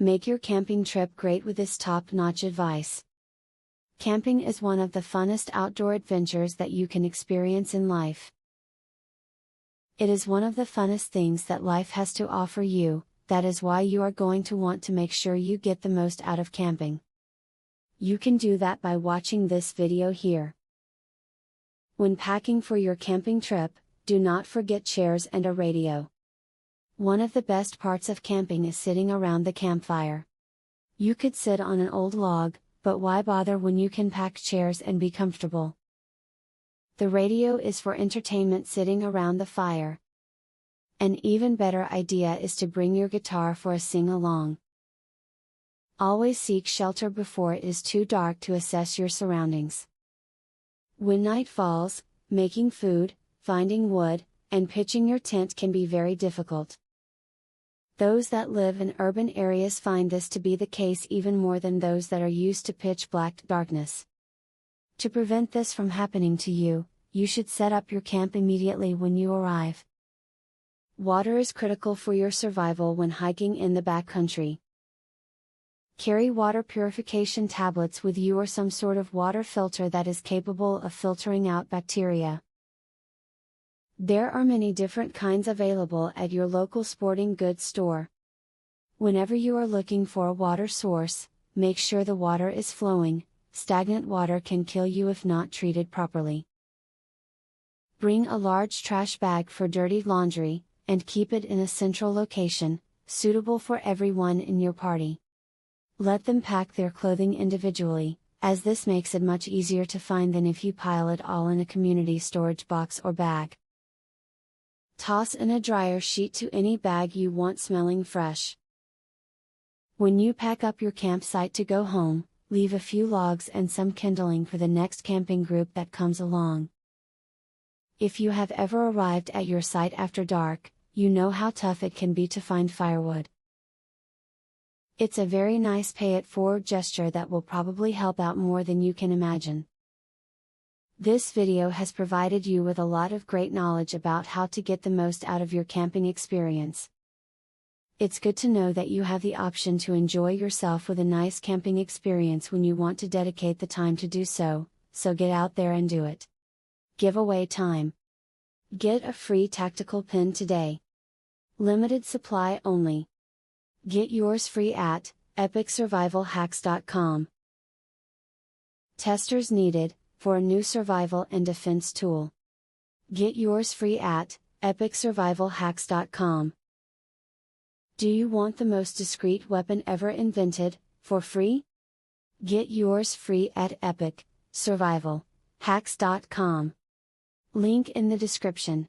Make your camping trip great with this top-notch advice. Camping is one of the funnest outdoor adventures that you can experience in life. It is one of the funnest things that life has to offer you, that is why you are going to want to make sure you get the most out of camping. You can do that by watching this video here. When packing for your camping trip, do not forget chairs and a radio. One of the best parts of camping is sitting around the campfire. You could sit on an old log, but why bother when you can pack chairs and be comfortable? The radio is for entertainment sitting around the fire. An even better idea is to bring your guitar for a sing-along. Always seek shelter before it is too dark to assess your surroundings. When night falls, making food, finding wood, and pitching your tent can be very difficult. Those that live in urban areas find this to be the case even more than those that are used to pitch black darkness. To prevent this from happening to you, you should set up your camp immediately when you arrive. Water is critical for your survival when hiking in the backcountry. Carry water purification tablets with you or some sort of water filter that is capable of filtering out bacteria. There are many different kinds available at your local sporting goods store. Whenever you are looking for a water source, make sure the water is flowing. Stagnant water can kill you if not treated properly. Bring a large trash bag for dirty laundry, and keep it in a central location, suitable for everyone in your party. Let them pack their clothing individually, as this makes it much easier to find than if you pile it all in a community storage box or bag. Toss in a dryer sheet to any bag you want smelling fresh. When you pack up your campsite to go home, leave a few logs and some kindling for the next camping group that comes along. If you have ever arrived at your site after dark, you know how tough it can be to find firewood. It's a very nice pay-it-forward gesture that will probably help out more than you can imagine. This video has provided you with a lot of great knowledge about how to get the most out of your camping experience. It's good to know that you have the option to enjoy yourself with a nice camping experience when you want to dedicate the time to do so, so get out there and do it. Giveaway time. Get a free tactical pin today. Limited supply only. Get yours free at epicsurvivalhacks.com. Testers needed, for a new survival and defense tool. Get yours free at epicsurvivalhacks.com. Do you want the most discreet weapon ever invented, for free? Get yours free at epicsurvivalhacks.com. Link in the description.